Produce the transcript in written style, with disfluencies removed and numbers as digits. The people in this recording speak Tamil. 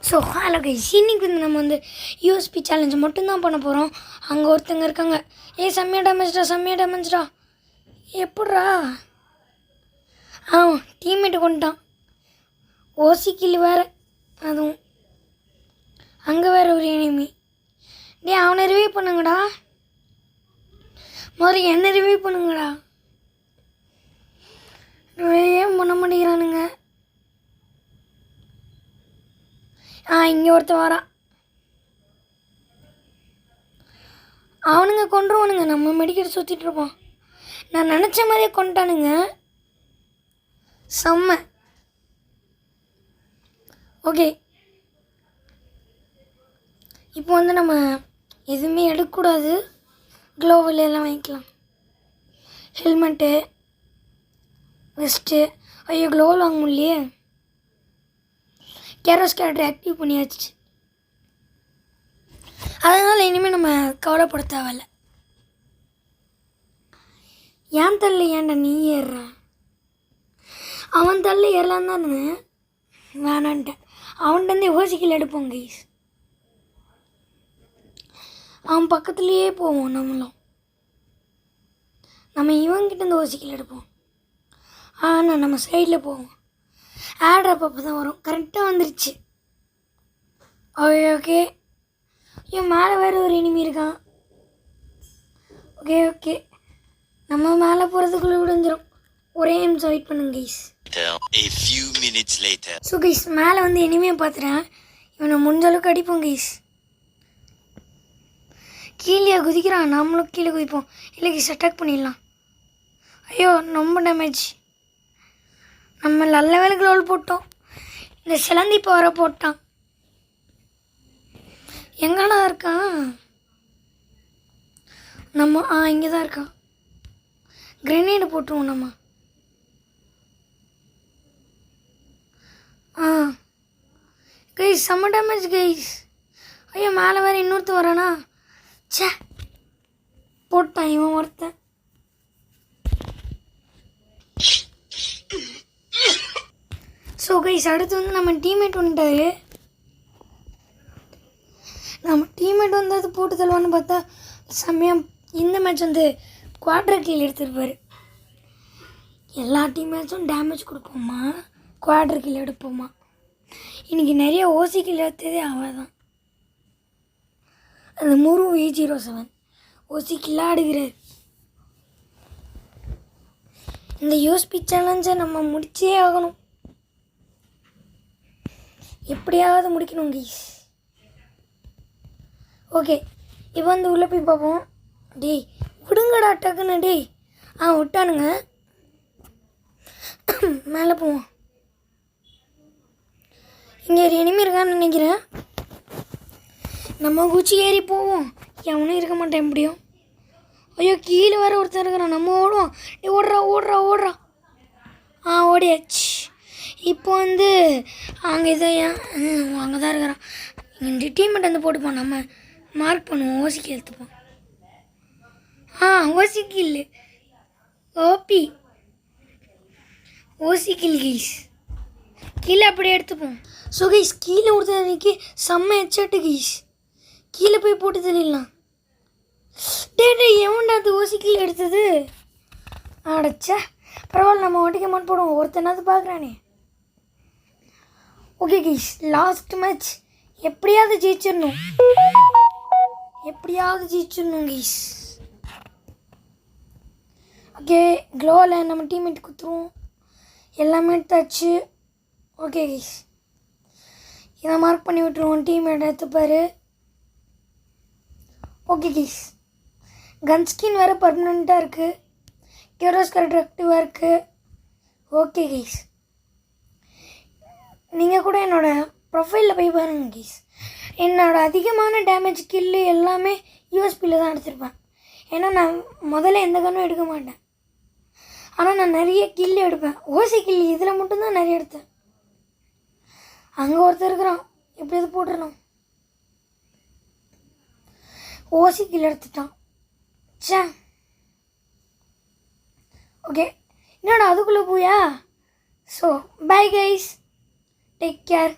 ஸோ ஹலோ கைஸ், இன்னைக்கு வந்து நம்ம வந்து யூஎஸ்பி சேலஞ்ச் மட்டும்தான் பண்ண போகிறோம். அங்கே ஒருத்தங்க இருக்காங்க. செம்மையாக டேமேஜ்டா எப்பட்றா? டீம்மேட்டு கொண்டுட்டான். ஓசி கில் வேறு, அதுவும் அங்கே வேறு ஒரு எனிமி. அவனை ரிவைவ் பண்ணுங்கடா, முதல்ல என்ன ரிவைவ் பண்ணுங்கடா. ரிவைவ் பண்ண மாட்டேங்கிறானுங்க. இங்கே ஒருத்தன் வரான். அவனுங்க கொண்டுருவானுங்க, நம்ம மெடிக்கல் சுற்றிட்டு இருப்போம். நான் நினச்ச மாதிரியே கொண்டுட்டானுங்க. செம்ம. ஓகே, இப்போ வந்து நம்ம எதுவுமே எடுக்கக்கூடாது. க்ளோவில் எல்லாம் வாங்கிக்கலாம். Helmet, vest. ஐயோ, க்ளோவில் வாங்க முடியலையே. கேரோஸ் கேரக்டர் ஆக்டிவ் பண்ணியாச்சு. அதனால் இனிமேல் நம்ம கவலைப்பட தேவையில்ல. ஏன் தள்ள ஏன்டா நீ ஏறுற? அவன் தள்ள ஏறலான்னு தான் இருந்தேன், வேணான்ட்டேன். அவன்கிட்ட யோசிக்கல எடுப்போம் கைஸ். அவன் பக்கத்துலேயே போவோம். நம்ம இவங்கிட்ட இருந்து யோசிக்கல எடுப்போம். ஆனால் நம்ம சைடில் போவோம். ஆட்ரப் அப்போ தான் வரும். கரெக்டாக வந்துருச்சு. Okay okay. ஐயோ, மேலே வேறு ஒரு எனிமி இருக்கான். ஓகே ஓகே, நம்ம மேலே போகிறதுக்குள்ளே விடுஞ்சிரும். ஒரே நிமிஷம் வெயிட் பண்ணுங்க கைஸ். ஸோ கைஸ், மேலே வந்து எனிமையை பார்த்துட்டேன். இவனை முடிஞ்ச அளவுக்கு அடிப்போம் கைஸ். கீழே குதிக்கிறான், நாமளும் கீழே குதிப்போம். இல்லை கைஸ், அட்டாக் பண்ணிடலாம். ஐயோ, ரொம்ப டேமேஜ். நம்ம நல்ல வேலை க்ளோல் போட்டோம். இந்த சிலந்தி இப்போ வர போட்டான். எங்கடா இருக்கான்? நம்ம இங்கே தான் இருக்கான். கிரெனேடு போட்டுருவோம் நம்ம. கைஸ், செம்ம டேமேஜ் கைஸ். ஐயோ, மேலே வேறு இன்னொருத்தர் வரானா? சே, போட்டான் இவன் ஒருத்தன். ஸோ கைஸ், அடுத்து வந்து நம்ம டீம்மேட் வந்துட்டாரு. நம்ம டீம்மேட் வந்து அது போட்டு தருவான்னு பார்த்தா செம்மையாக இந்த மேட்ச் வந்து குவாட்ரு கில் எடுத்துருப்பார். எல்லா டீம் மேட்சும் டேமேஜ் கொடுப்போமா, குவாட்ரு கில் எடுப்போமா? இன்றைக்கி நிறைய ஓசி கில் எடுத்ததே அவள் தான். அந்த முரு E07 ஓசி கில்லாக எடுக்கிறார். இந்த யூஎஸ்பி சேலஞ்சை நம்ம முடிச்சே ஆகணும். எப்படியாவது முடிக்கணும் கைஸ். ஓகே, இப்போ வந்து உள்ளே போய் பார்ப்போம். டேய் விடுங்கடா டக்குன்னு. டேய் விட்டானுங்க. மேலே போவோம். இங்கே ஒரு எனிமி இருக்கான்னு நினைக்கிறேன். நம்ம குச்சி ஏறி போவோம். எவனும் இருக்க மாட்டேன் முடியும். ஐயோ, கீழே வேறு ஒருத்தர் இருக்கிறான். நம்ம ஓடுவோம். நீ ஓடுறா. ஓடியாச்சு. இப்போ வந்து அங்கே அங்கே தான் இருக்கிறான். இந்த டீம்மேட் வந்து போட்டுப்போம். நம்ம மார்க் பண்ணுவோம், ஓசிக்கு எடுத்துப்போம். ஓசிக்கு இல்லை, ஓபி ஓசிக்கில் கைஸ். கீழே அப்படியே எடுத்துப்போம். ஸோ கைஸ், கீழே ஒருத்தர் அன்றைக்கி செம்ம ஹெட்ஷாட்டு கைஸ். கீழே போய் போட்டு தள்ளிடலாம். டே எவன்டா அது ஓசிக்கில் எடுத்தது? அடைச்சா பரவாயில்ல, நம்ம வண்டிக்கு மண் போடுவோம். ஒருத்தனாவது பார்க்குறானே. ஓகே கைஸ், லாஸ்ட் மேட்ச் எப்படியாவது ஜெயிச்சிடணும் கைஸ். ஓகே, க்ளோவில் நம்ம டீம்மேட் குத்துருவோம். எல்லாமே எடுத்தாச்சு. ஓகே கைஸ், இதை மார்க் பண்ணி விட்டுருவோம். டீம்மேட் எடுத்துப்பார். ஓகே கைஸ், கன் ஸ்கின் வேறு பர்மனெண்ட்டாக இருக்குது. கேரோஸ் கேரக்டர் ஆக்டிவாக இருக்குது. ஓகே கைஸ், நீங்கள் கூட என்னோடய ப்ரொஃபைலில் போய் பாருங்கள் கைஸ். என்னோடய அதிகமான டேமேஜ் கில்லு எல்லாமே யூஎஸ்பியில் தான் எடுத்திருப்பேன். ஏன்னா நான் முதல்ல எந்த கன்னும் எடுக்க மாட்டேன். ஆனால் நான் நிறைய கில்லு எடுப்பேன். ஓசி கில்லு இதில் மட்டும்தான் நிறைய எடுத்தேன். அங்கே ஒருத்தர் இருக்கிறான், எப்படியாவது போட்டுடலாம். ஓசி கில் எடுத்துட்டான். சே, ஓகே, என்னடா அதுக்குள்ளே போயா? So bye guys, take care.